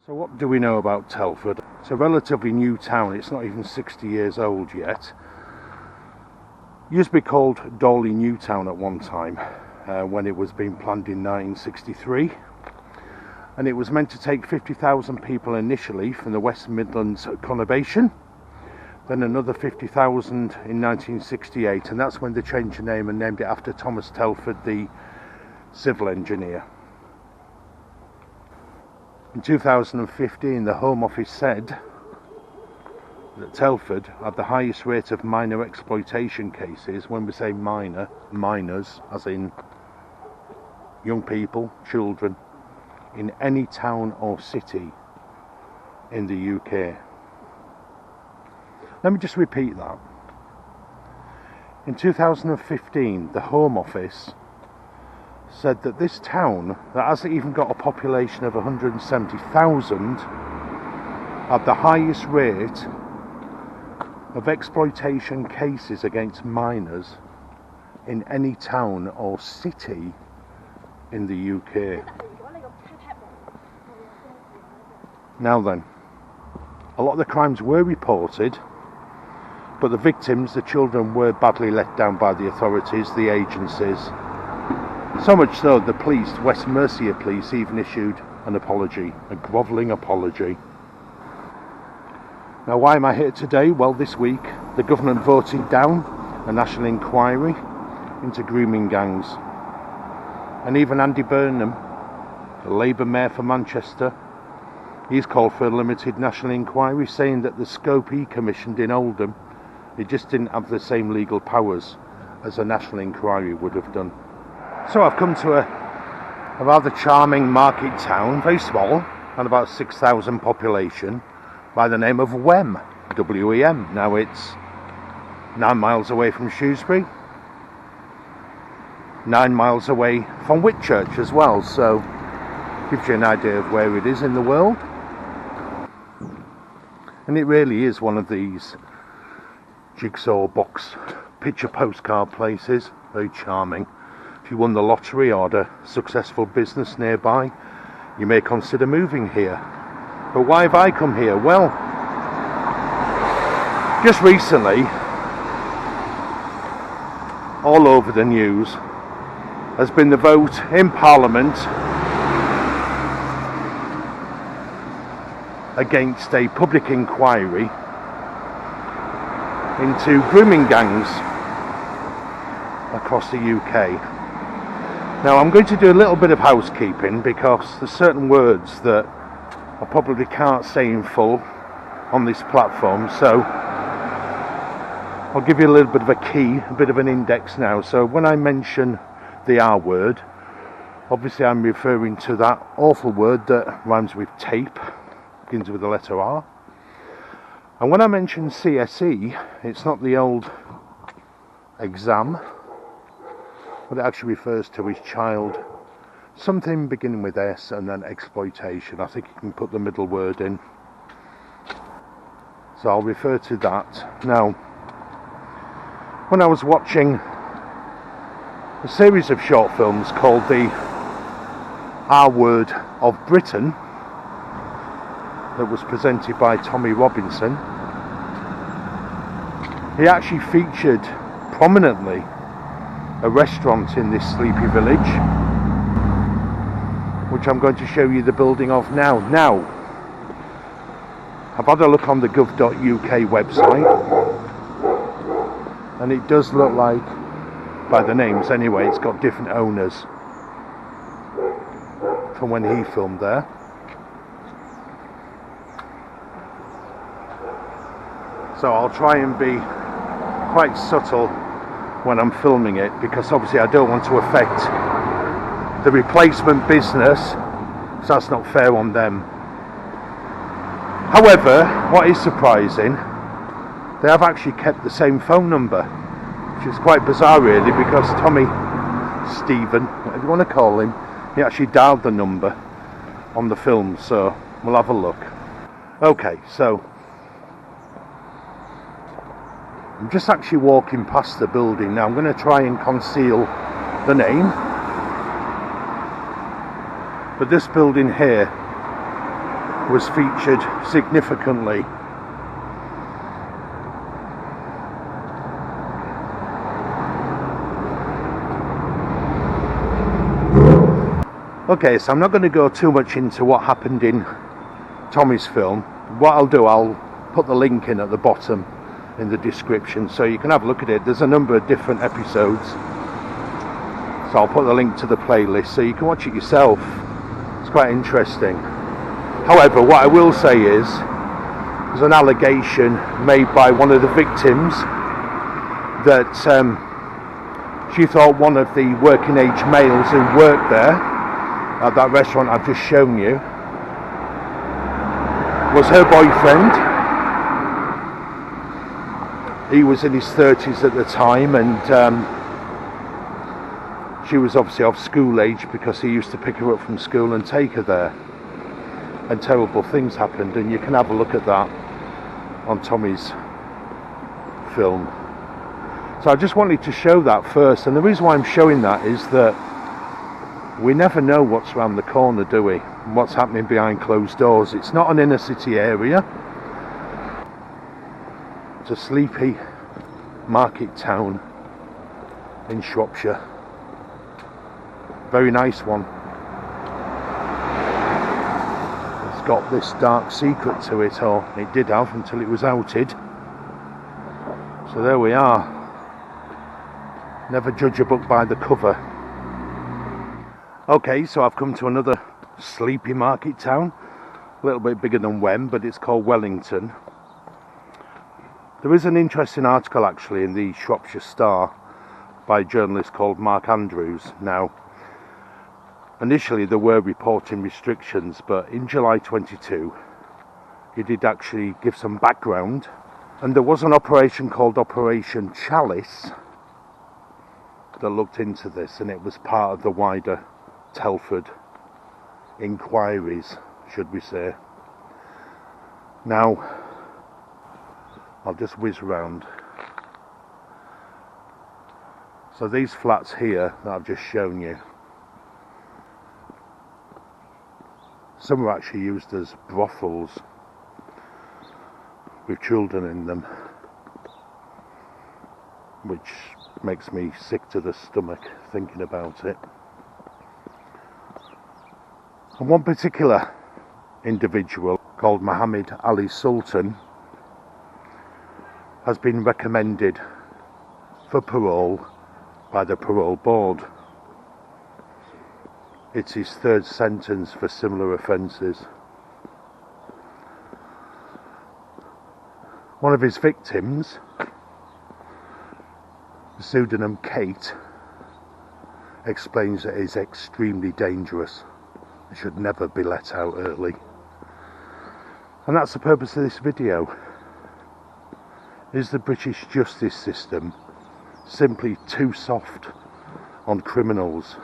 So what do we know about Telford? It's a relatively new town, it's not even 60 years old yet. It used to be called Dawley Newtown at one time, when it was being planned in 1963. And it was meant to take 50,000 people initially from the West Midlands conurbation, then another 50,000 in 1968, and that's when they changed the name and named it after Thomas Telford, the civil engineer. In 2015, the Home Office said that Telford had the highest rate of minor exploitation cases. When we say minor, minors, as in young people, children, in any town or city in the UK. Let me just repeat that. In 2015, the Home Office said that this town, that hasn't even got a population of 170,000, had the highest rate of exploitation cases against minors in any town or city in the UK. Now then, a lot of the crimes were reported, but the victims, the children, were badly let down by the authorities, the agencies. So much so, the police, West Mercia Police, even issued an apology, a grovelling apology. Now, why am I here today? Well, this week, the government voted down a national inquiry into grooming gangs. And even Andy Burnham, the Labour Mayor for Manchester, he's called for a limited national inquiry, saying that the scope he commissioned in Oldham, it just didn't have the same legal powers as a national inquiry would have done. So I've come to a rather charming market town, very small, and about 6,000 population, by the name of Wem, W-E-M. Now it's 9 miles away from Shrewsbury, 9 miles away from Whitchurch as well, so gives you an idea of where it is in the world. And it really is one of these jigsaw box picture postcard places, very charming. If you won the lottery or had a successful business nearby, you may consider moving here. But why have I come here? Well, just recently, all over the news, has been the vote in Parliament against a public inquiry into grooming gangs across the UK. Now, I'm going to do a little bit of housekeeping because there's certain words that I probably can't say in full on this platform, so I'll give you a little bit of a key, a bit of an index now. So when I mention the R word, obviously I'm referring to that awful word that rhymes with tape, begins with the letter R. And when I mention CSE, it's not the old exam. What it actually refers to is child, something beginning with S and then exploitation. I think you can put the middle word in. So I'll refer to that. Now, when I was watching a series of short films called the R Word of Britain, that was presented by Tommy Robinson, he actually featured prominently a restaurant in this sleepy village, which I'm going to show you the building of now. Now, I've had a look on the gov.uk website, and it does look like, by the names anyway, it's got different owners from when he filmed there. So I'll try and be quite subtle when I'm filming it, because obviously I don't want to affect the replacement business, so that's not fair on them. However, what is surprising, they have actually kept the same phone number, which is quite bizarre really, because Tommy, Stephen, whatever you want to call him, he actually dialed the number on the film, so we'll have a look. Okay, so I'm just actually walking past the building now. I'm going to try and conceal the name, but this building here was featured significantly. Okay, so I'm not going to go too much into what happened in Tommy's film. What I'll do, I'll put the link in at the bottom in the description so you can have a look at it. There's a number of different episodes, so I'll put the link to the playlist so you can watch it yourself. It's quite interesting. However, what I will say is there's an allegation made by one of the victims that she thought one of the working age males who worked there at that restaurant I've just shown you was her boyfriend. He was in his 30s at the time, and she was obviously of school age because he used to pick her up from school and take her there, and terrible things happened, and you can have a look at that on Tommy's film. So I just wanted to show that first, and the reason why I'm showing that is that we never know what's around the corner, do we? And what's happening behind closed doors. It's not an inner city area. It's a sleepy market town in Shropshire. Very nice one. It's got this dark secret to it, or it did have until it was outed. So there we are. Never judge a book by the cover. Okay, so I've come to another sleepy market town, a little bit bigger than Wem, but it's called Wellington. There is an interesting article actually in the Shropshire Star by a journalist called Mark Andrews. Now, initially there were reporting restrictions, but in July 22 he did actually give some background, and there was an operation called Operation Chalice that looked into this, and it was part of the wider Telford inquiries, should we say. Now, I'll just whiz round. So these flats here that I've just shown you, some are actually used as brothels with children in them, which makes me sick to the stomach thinking about it. And one particular individual called Mohammed Ali Sultan has been recommended for parole by the Parole Board. It's his third sentence for similar offences. One of his victims, the pseudonym Kate, explains that it is extremely dangerous. It should never be let out early. And that's the purpose of this video. Is the British justice system simply too soft on criminals?